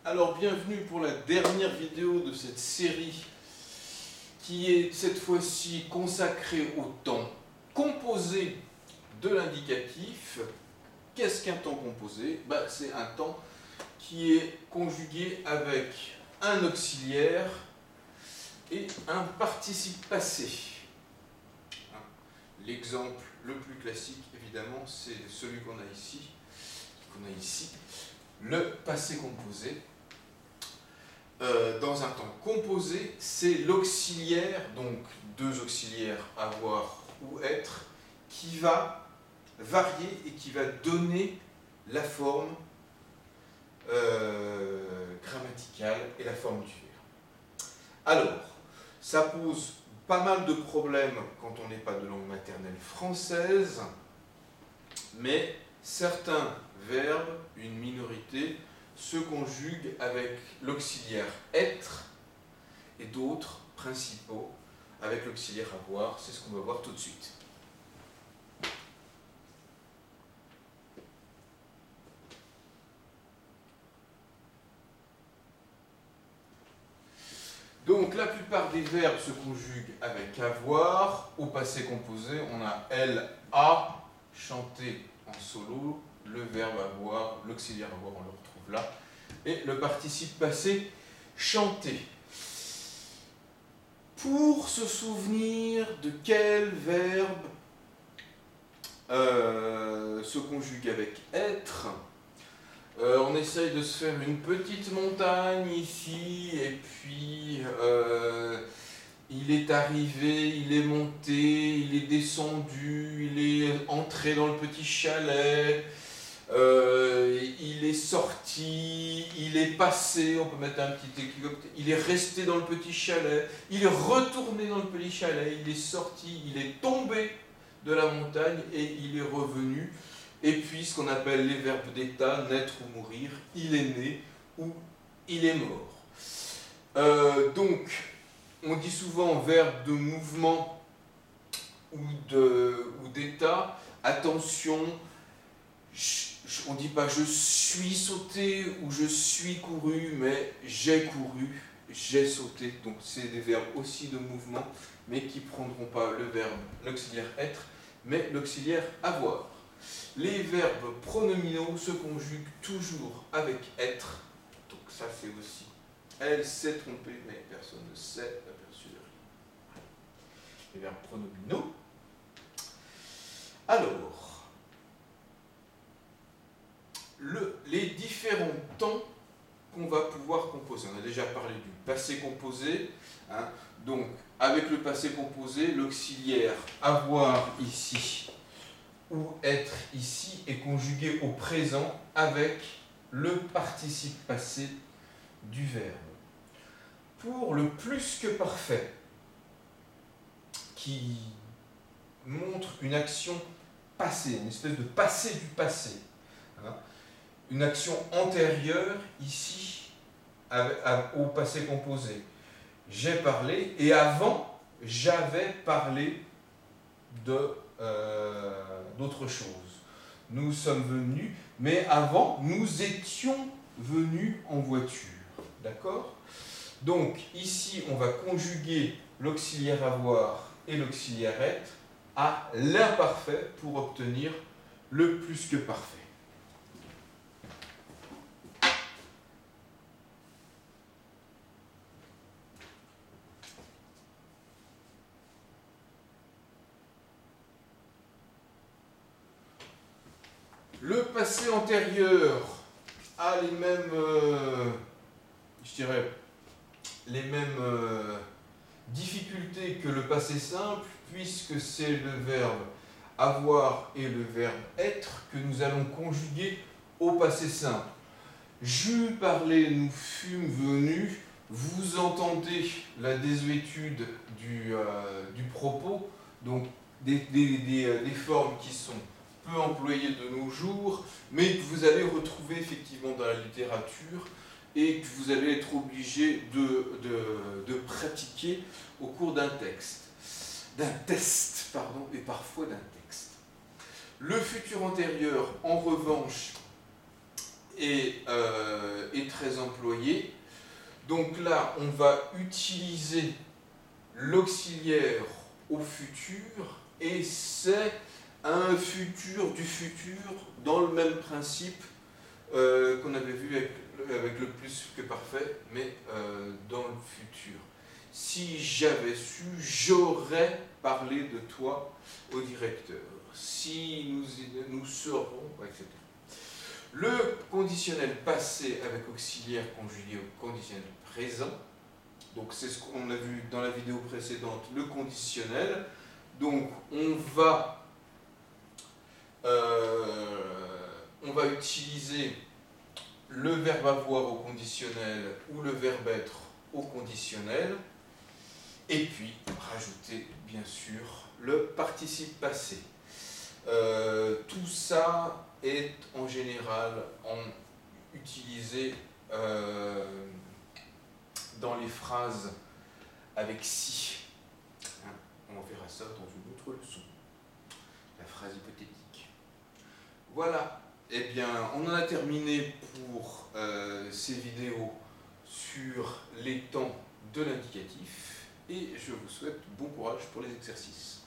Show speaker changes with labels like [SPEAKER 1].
[SPEAKER 1] Alors bienvenue pour la dernière vidéo de cette série qui est cette fois-ci consacrée au temps composé de l'indicatif. Qu'est-ce qu'un temps composé? C'est un temps qui est conjugué avec un auxiliaire et un participe passé. L'exemple le plus classique, évidemment, c'est celui qu'on a ici, le passé composé. Dans un temps composé, c'est l'auxiliaire, donc deux auxiliaires avoir ou être, qui va varier et qui va donner la forme grammaticale et la forme du verbe. Alors, ça pose pas mal de problèmes quand on n'est pas de langue maternelle française, mais certains verbes, une minorité, se conjuguent avec l'auxiliaire être et d'autres principaux avec l'auxiliaire avoir. C'est ce qu'on va voir tout de suite. Donc la plupart des verbes se conjuguent avec avoir. Au passé composé, on a elle a chanté en solo, le verbe avoir, l'auxiliaire avoir, on le retrouve là, et le participe passé chanter. Pour se souvenir de quel verbe se conjugue avec être, on essaye de se faire une petite montagne ici, et puis il est arrivé, il est monté, il est descendu, il est entré dans le petit chalet, il est sorti, il est passé, on peut mettre un petit équivoque, il est resté dans le petit chalet, il est retourné dans le petit chalet, il est sorti, il est tombé de la montagne et il est revenu. Et puis ce qu'on appelle les verbes d'état, naître ou mourir, il est né ou il est mort. Donc, on dit souvent verbe de mouvement ou d'état. Attention, on ne dit pas je suis sauté ou je suis couru, mais j'ai couru, j'ai sauté. Donc c'est des verbes aussi de mouvement, mais qui ne prendront pas le verbe, l'auxiliaire être, mais l'auxiliaire avoir. Les verbes pronominaux se conjuguent toujours avec être. Donc ça c'est aussi. Elle s'est trompée, mais personne ne s'est aperçu de rien. Les verbes pronominaux. Alors, les différents temps qu'on va pouvoir composer. On a déjà parlé du passé composé. Donc, avec le passé composé, l'auxiliaire avoir ici ou être ici est conjugué au présent avec le participe passé du verbe. Pour le plus que parfait, qui montre une action passée, une espèce de passé du passé, une action antérieure ici au passé composé. J'ai parlé et avant j'avais parlé d'autre chose. Nous sommes venus, mais avant, nous étions venus en voiture. D'accord? Donc, ici, on va conjuguer l'auxiliaire avoir et l'auxiliaire être à l'imparfait pour obtenir le plus que parfait. Le passé antérieur a les mêmes, les mêmes difficultés que le passé simple, puisque c'est le verbe avoir et le verbe être que nous allons conjuguer au passé simple. J'eus parlé, nous fûmes venus. Vous entendez la désuétude du propos, donc des formes qui sont peu employé de nos jours, mais que vous allez retrouver effectivement dans la littérature et que vous allez être obligé de pratiquer au cours d'un test, et parfois d'un texte. Le futur antérieur, en revanche, est très employé. Donc là, on va utiliser l'auxiliaire au futur, et c'est un futur du futur dans le même principe qu'on avait vu avec le plus que parfait, mais dans le futur. Si j'avais su, j'aurais parlé de toi au directeur. Si nous serons, etc. Le conditionnel passé avec auxiliaire conjugué au conditionnel présent. Donc c'est ce qu'on a vu dans la vidéo précédente, le conditionnel. Donc on va utiliser le verbe avoir au conditionnel ou le verbe être au conditionnel, et puis rajouter bien sûr le participe passé. Tout ça est en général utilisé dans les phrases avec si. On verra ça dans une autre leçon. La phrase hypothétique. Voilà. Eh bien, on en a terminé pour ces vidéos sur les temps de l'indicatif, et je vous souhaite bon courage pour les exercices.